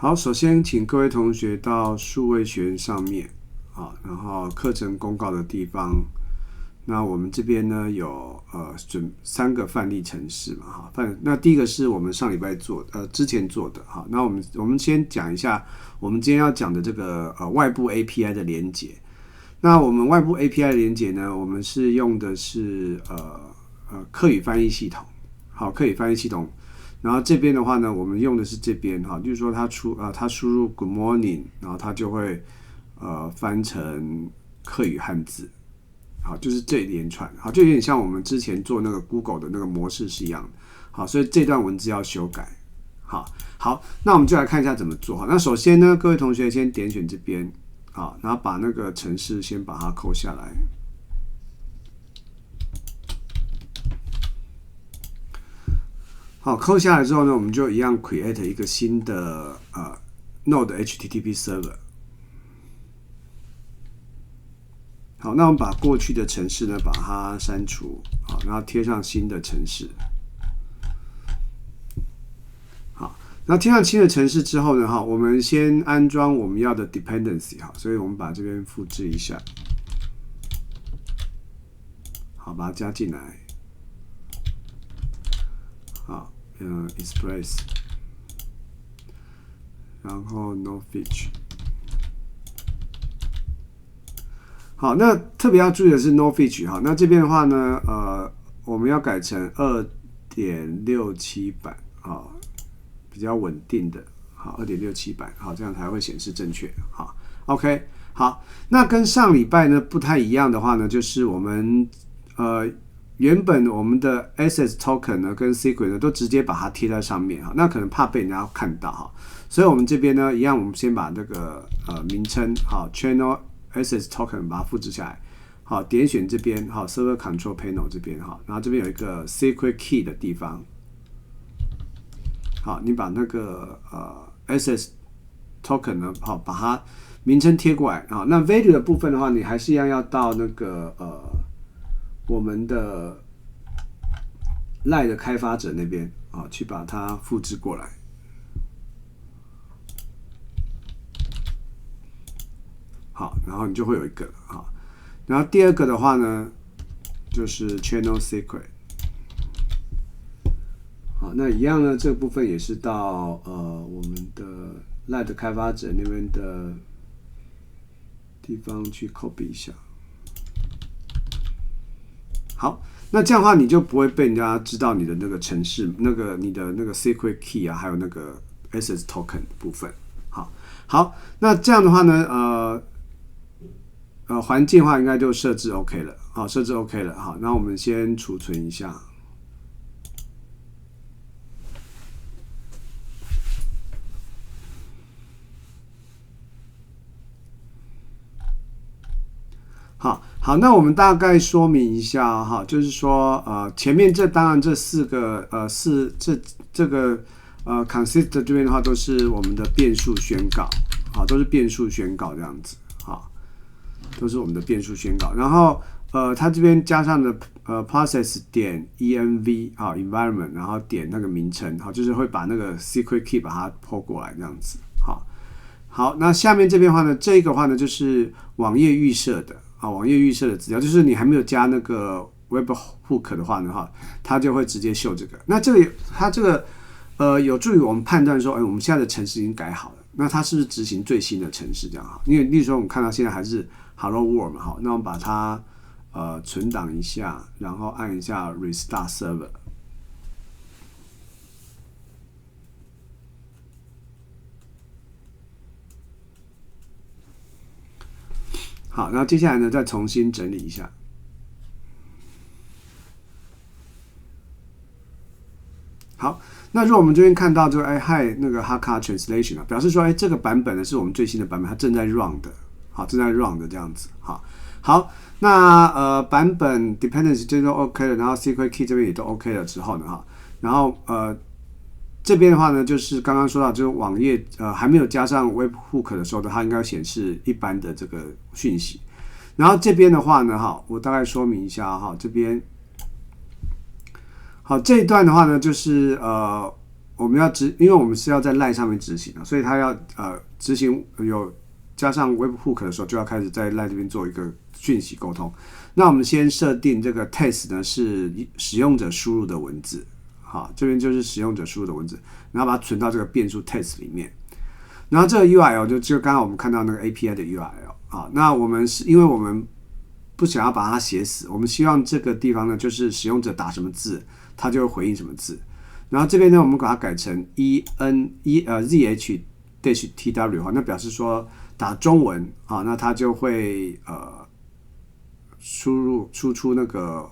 好，首先请各位同学到数位学院上面，好，然后课程公告的地方，那我们这边呢有3个范例程式嘛，哈，那第一个是我们上礼拜之前做的，好，那我们先讲一下我们今天要讲的这个外部 API 的连结。那我们外部 API 的连结呢，我们是用的是客语翻译系统，好，客语翻译系统。然后这边的话呢，我们用的是这边哈，就是说它输入 Good morning， 然后它就会翻成客语汉字，好，就是这一连串，好，就有点像我们之前做那个 Google 的那个模式是一样的，好，所以这段文字要修改，好，那我们就来看一下怎么做哈。那首先呢，各位同学先点选这边，好，然后把那个程式先把它抠下来。好，抠下来之后呢，我们就一样 create 一个新的Node HTTP server。好，那我们把过去的程式呢，把它删除，好，然后贴上新的程式。好，那贴上新的程式之后呢，我们先安装我们要的 dependency， 好，所以我们把这边复制一下，好，把它加进来。好，express， 然后 no fetch。好，那特别要注意的是 no fetch， 好，那这边的话呢，我们要改成 2.67 版，好，比较稳定的，好， 2.67 版，好，这样才会显示正确，好 ，OK， 好，那跟上礼拜呢不太一样的话呢，就是我们原本我们的 access token 呢跟 secret 呢都直接把它贴在上面，那可能怕被人家看到哈，所以我们这边呢一样，我们先把这个名称好 channel access token 把它复制下来，好，点选这边好 server control panel 这边好，然后这边有一个 secret key 的地方，好，你把那个access token 呢好把它名称贴过来，好，那 value 的部分的话，你还是一样要到那个我们的 LINE 的开发者那边啊，去把它复制过来。好，然后你就会有一个好，然后第二个的话呢，就是 channel secret。好，那一样呢，这个部分也是到我们的 LINE 的开发者那边的地方去 copy 一下。好，那这样的话你就不会被人家知道你的那个程式，你的那个 secret key 啊，还有那个 access token 的部分。好，那这样的话呢，环境的话应该就设置 OK 了，好，设置 OK 了，好，那我们先储存一下。好，那我们大概说明一下哈，就是说前面当然这4个这个consist 这边的话都是我们的变数宣告，好，都是变数宣告这样子，好，都是我们的变数宣告。然后它这边加上的process 点 env 好 environment， 然后点那个名称，好，就是会把那个 secret key 把它抛过来这样子，好，那下面这边的话呢，这个话呢就是网页预设的。网页预设的资料，就是你还没有加那个 web hook 的话呢，它就会直接秀这个。那它这个有助于我们判断说，我们现在的程式已经改好了，那它是不是执行最新的程式这样哈？因为例如说我们看到现在还是 Hello World 嘛，好，那我们把它存档一下，然后按一下 Restart Server。好，那接下来呢，再重新整理一下。好，那如果我们这边看到这个hi 那个 Hakka translation 啊，表示说这个版本呢是我们最新的版本，它正在 run 的，好，正在 run 的这样子，好，那版本 dependency 这都 OK 了，然后 secret key 这边也都 OK 了之后呢，然后这边的话呢，就是刚刚说到，就是网页还没有加上 web hook 的时候呢，它应该显示一般的这个讯息。然后这边的话呢，我大概说明一下这边好这一段的话呢，就是我们要因为我们是要在 LINE 上面执行的，所以它要执行加上 Webhook 的时候，就要开始在 LINE 这边做一个讯息沟通。那我们先设定这个 test 呢是使用者输入的文字，好，这边就是使用者输入的文字，然后把它存到这个变数 test 里面。然后这个 URL 就刚刚我们看到那个 API 的 URL 啊，那我们是因为我们不想要把它写死，我们希望这个地方呢就是使用者打什么字，它就会回应什么字。然后这边呢，我们把它改成 ZH-TW 那表示说打中文啊，那它就会输出那个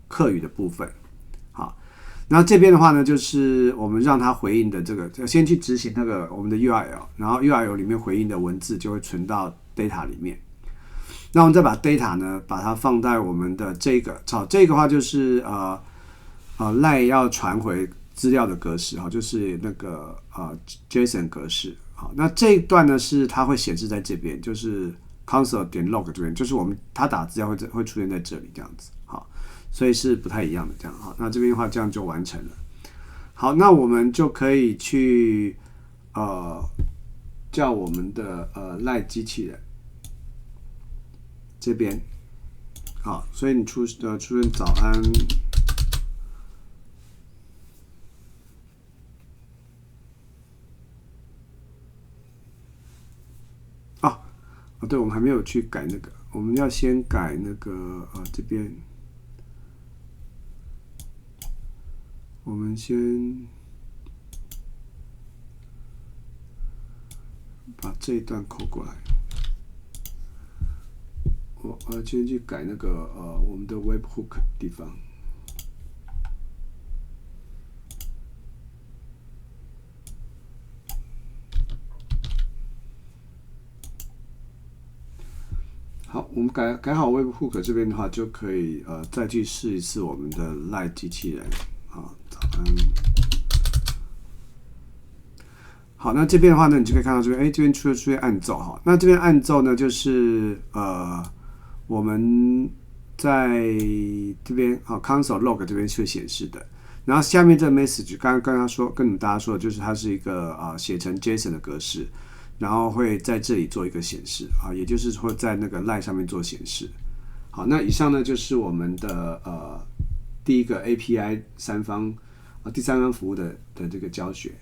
客语的部分。好，那这边的话呢，就是我们让它回应的这个，先去执行那个我们的 URL， 然后 URL 里面回应的文字就会存到 data 里面。那我们再把 data 呢，把它放在我们的这个，这个话就是LINE 要传回资料的格式，就是那个JSON 格式。好，那这一段呢是它会显示在这边，就是 console.log 这边，就是它打资料会出现在这里这样子。好，所以是不太一样的这样。好，那这边的话这样就完成了。好，那我们就可以去叫我们的LINE 机器人这边。好，所以你出现早安。对，我们还没有去改那个，我们要先改那个这边，我们先把这一段扣过来。我要先去改那个我们的 Webhook 地方。好，我们改好 Webhook 这边的话，就可以再去试一次我们的 LINE 机器人。好，早安。好，那这边的话呢，你就可以看到这边，这边出现按奏哈。那这边按奏呢，就是我们在这边console log 这边会显示的。然后下面这个 message， 刚刚跟大家说的就是它是一个写成 JSON 的格式。然后会在这里做一个显示也就是会在那个 LINE 上面做显示。好，那以上呢就是我们的第一个 API 第三方服务的这个教学。